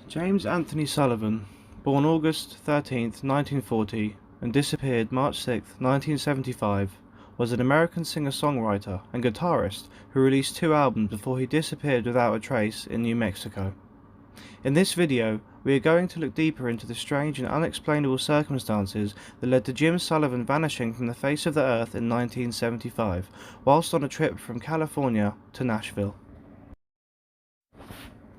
James Anthony Sullivan, born August 13th, 1940 and disappeared March 6th, 1975, was an American singer-songwriter and guitarist who released 2 albums before he disappeared without a trace in New Mexico. In this video, we are going to look deeper into the strange and unexplainable circumstances that led to Jim Sullivan vanishing from the face of the earth in 1975, whilst on a trip from California to Nashville.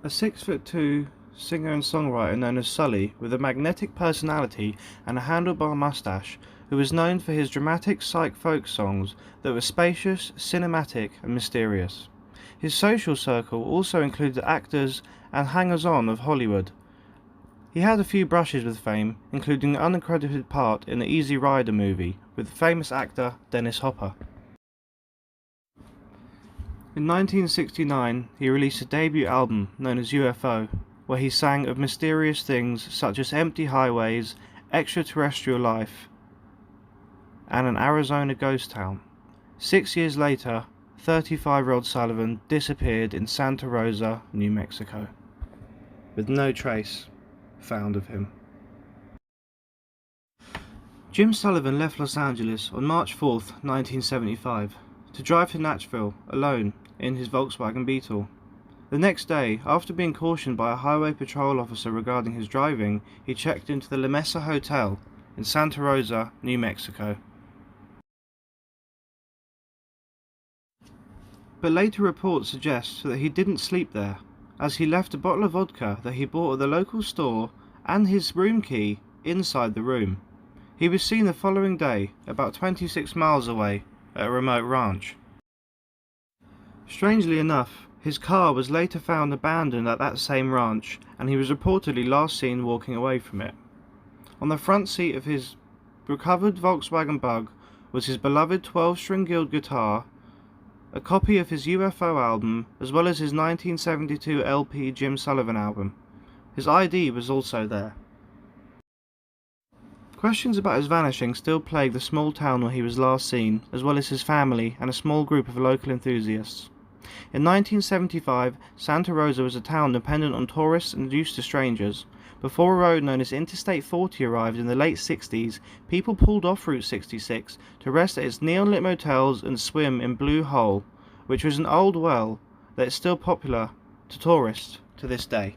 A 6'2" singer and songwriter known as Sully, with a magnetic personality and a handlebar mustache, who was known for his dramatic psych folk songs that were spacious, cinematic and mysterious. His social circle also included actors and hangers-on of Hollywood. He had a few brushes with fame, including an uncredited part in the Easy Rider movie with famous actor Dennis Hopper. In 1969, he released a debut album known as UFO, where he sang of mysterious things such as empty highways, extraterrestrial life, and an Arizona ghost town. 6 years later, 35-year-old Sullivan disappeared in Santa Rosa, New Mexico, with no trace found of him. Jim Sullivan left Los Angeles on March 4th, 1975, to drive to Nashville alone in his Volkswagen Beetle. The next day, after being cautioned by a highway patrol officer regarding his driving, he checked into the La Mesa Hotel in Santa Rosa, New Mexico. But later reports suggest that he didn't sleep there, as he left a bottle of vodka that he bought at the local store and his room key inside the room. He was seen the following day, about 26 miles away, at a remote ranch. Strangely enough, his car was later found abandoned at that same ranch, and he was reportedly last seen walking away from it. On the front seat of his recovered Volkswagen Bug was his beloved 12-string Guild guitar, a copy of his UFO album, as well as his 1972 LP Jim Sullivan album. His ID was also there. Questions about his vanishing still plague the small town where he was last seen, as well as his family and a small group of local enthusiasts. In 1975, Santa Rosa was a town dependent on tourists and used to strangers. Before a road known as Interstate 40 arrived in the late 60s, people pulled off Route 66 to rest at its neon-lit motels and swim in Blue Hole, which was an old well that is still popular to tourists to this day.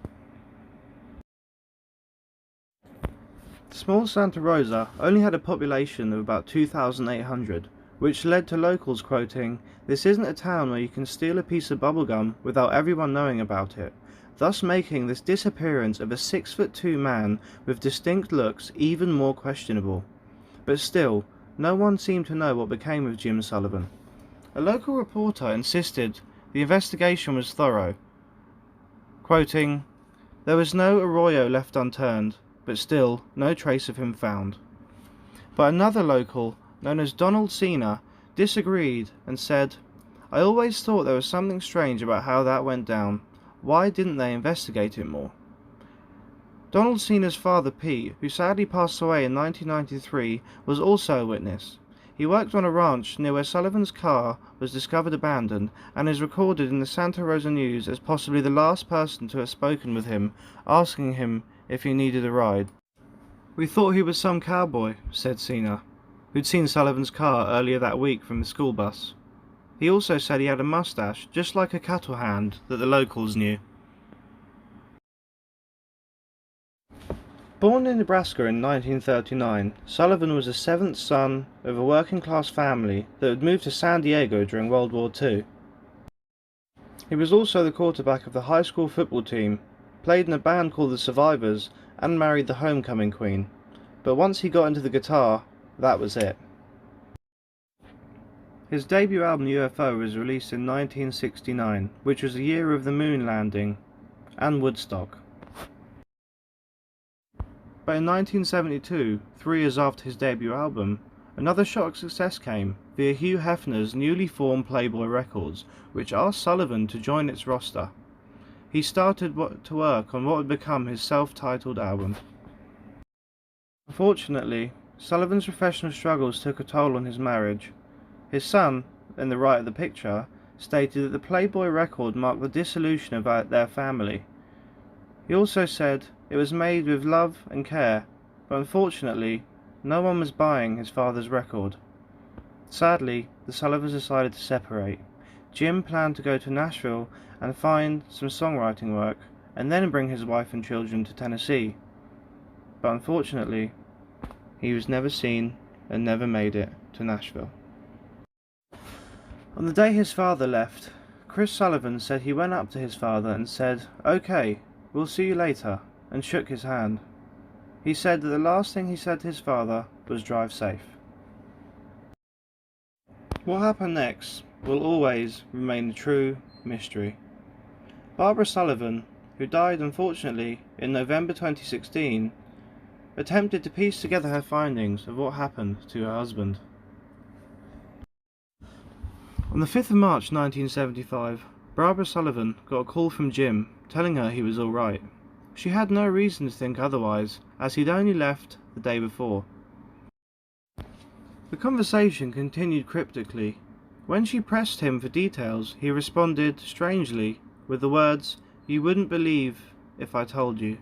Small Santa Rosa only had a population of about 2,800, which led to locals quoting, "This isn't a town where you can steal a piece of bubblegum without everyone knowing about it," thus making this disappearance of a 6'2" man with distinct looks even more questionable. But still, no one seemed to know what became of Jim Sullivan. A local reporter insisted the investigation was thorough, quoting, "There was no arroyo left unturned, but still no trace of him found." But another local, known as Donald Cena, disagreed and said, "I always thought there was something strange about how that went down. Why didn't they investigate it more?" Donald Cena's father Pete, who sadly passed away in 1993, was also a witness. He worked on a ranch near where Sullivan's car was discovered abandoned, and is recorded in the Santa Rosa News as possibly the last person to have spoken with him, asking him if he needed a ride. "We thought he was some cowboy," said Cena, who'd seen Sullivan's car earlier that week from the school bus. He also said he had a mustache, just like a cattle hand that the locals knew. Born in Nebraska in 1939, Sullivan was the 7th son of a working-class family that had moved to San Diego during World War II. He was also the quarterback of the high school football team, played in a band called the Survivors, and married the homecoming queen. But once he got into the guitar, that was it. His debut album UFO was released in 1969, which was the year of the moon landing and Woodstock. But in 1972, 3 years after his debut album, another shot of success came via Hugh Hefner's newly formed Playboy Records, which asked Sullivan to join its roster. He started to work on what would become his self-titled album. Unfortunately, Sullivan's professional struggles took a toll on his marriage. His son, in the right of the picture, stated that the Playboy record marked the dissolution of their family. He also said it was made with love and care, but unfortunately, no one was buying his father's record. Sadly, the Sullivans decided to separate. Jim planned to go to Nashville and find some songwriting work, and then bring his wife and children to Tennessee. But unfortunately, he was never seen and never made it to Nashville. On the day his father left, Chris Sullivan said he went up to his father and said, "Okay, we'll see you later," and shook his hand. He said that the last thing he said to his father was drive safe. What happened next will always remain a true mystery. Barbara Sullivan, who died unfortunately in November 2016, attempted to piece together her findings of what happened to her husband. On the 5th of March 1975, Barbara Sullivan got a call from Jim telling her he was alright. She had no reason to think otherwise, as he'd only left the day before. The conversation continued cryptically. When she pressed him for details, he responded strangely with the words, "You wouldn't believe if I told you."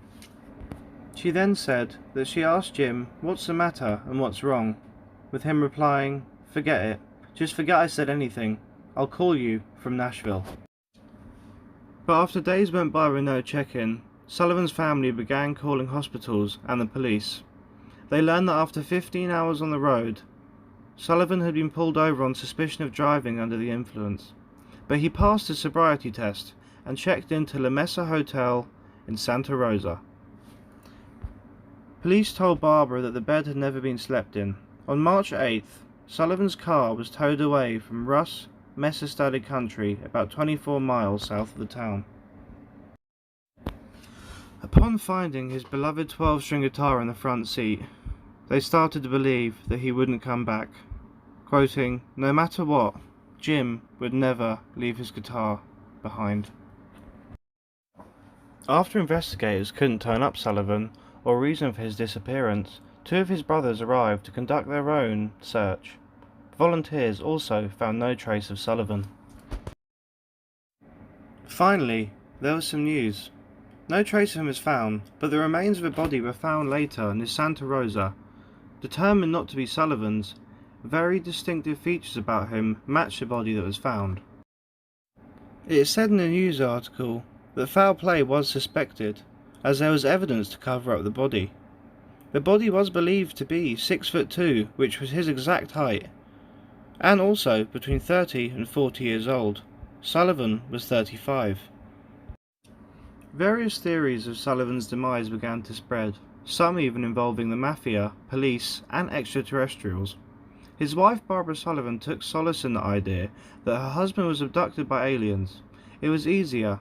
She then said that she asked Jim what's the matter and what's wrong, with him replying, "Forget it. Just forget I said anything. I'll call you from Nashville." But after days went by with no check-in, Sullivan's family began calling hospitals and the police. They learned that after 15 hours on the road, Sullivan had been pulled over on suspicion of driving under the influence, but he passed his sobriety test and checked into La Mesa Hotel in Santa Rosa. Police told Barbara that the bed had never been slept in. On March 8th, Sullivan's car was towed away from Russ, Mesa-studded country about 24 miles south of the town. Upon finding his beloved 12-string guitar in the front seat, they started to believe that he wouldn't come back, quoting, "No matter what, Jim would never leave his guitar behind." After investigators couldn't turn up Sullivan or reason for his disappearance, two of his brothers arrived to conduct their own search. Volunteers also found no trace of Sullivan. Finally, there was some news. No trace of him was found, but the remains of a body were found later near Santa Rosa. Determined not to be Sullivan's, very distinctive features about him matched the body that was found. It is said in a news article that foul play was suspected, as there was evidence to cover up the body. The body was believed to be 6'2", which was his exact height, and also between 30 and 40 years old. Sullivan was 35. Various theories of Sullivan's demise began to spread, some even involving the mafia, police, and extraterrestrials. His wife Barbara Sullivan took solace in the idea that her husband was abducted by aliens. It was easier.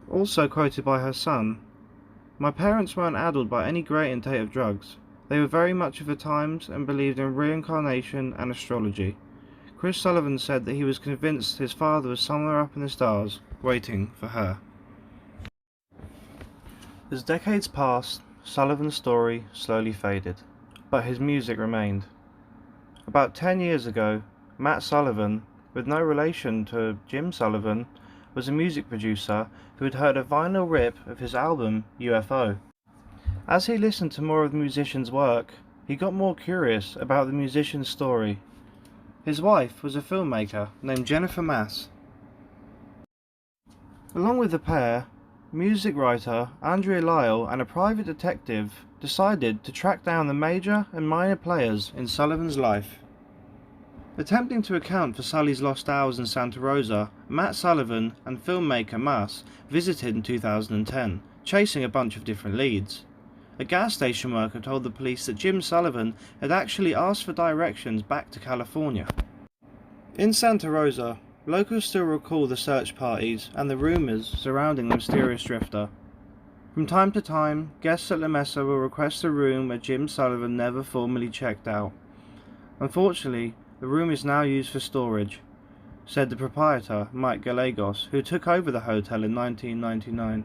Also quoted by her son, "My parents weren't addled by any great intake of drugs. They were very much of the times and believed in reincarnation and astrology." Chris Sullivan said that he was convinced his father was somewhere up in the stars, waiting for her. As decades passed, Sullivan's story slowly faded, but his music remained. About 10 years ago, Matt Sullivan, with no relation to Jim Sullivan, was a music producer who had heard a vinyl rip of his album UFO. As he listened to more of the musician's work, he got more curious about the musician's story. His wife was a filmmaker named Jennifer Mass. Along with the pair, music writer Andrea Lyle and a private detective decided to track down the major and minor players in Sullivan's life. Attempting to account for Sully's lost hours in Santa Rosa, Matt Sullivan and filmmaker Mass visited in 2010, chasing a bunch of different leads. A gas station worker told the police that Jim Sullivan had actually asked for directions back to California. In Santa Rosa, locals still recall the search parties and the rumours surrounding the mysterious drifter. From time to time, guests at La Mesa will request a room where Jim Sullivan never formally checked out. Unfortunately, the room is now used for storage, said the proprietor, Mike Gallegos, who took over the hotel in 1999.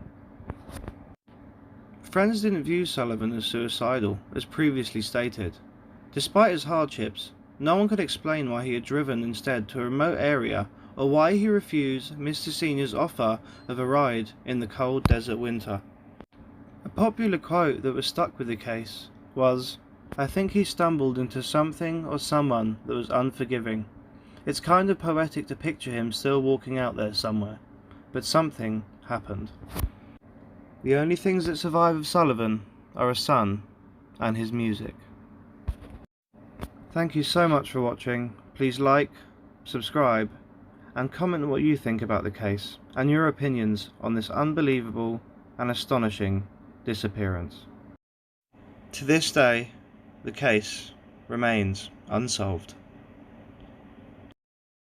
Friends didn't view Sullivan as suicidal, as previously stated. Despite his hardships, no one could explain why he had driven instead to a remote area or why he refused Mr. Senior's offer of a ride in the cold desert winter. A popular quote that was stuck with the case was, "I think he stumbled into something or someone that was unforgiving." It's kind of poetic to picture him still walking out there somewhere, but something happened. The only things that survive of Sullivan are a son and his music. Thank you so much for watching. Please like, subscribe, and comment what you think about the case and your opinions on this unbelievable and astonishing disappearance. To this day, the case remains unsolved.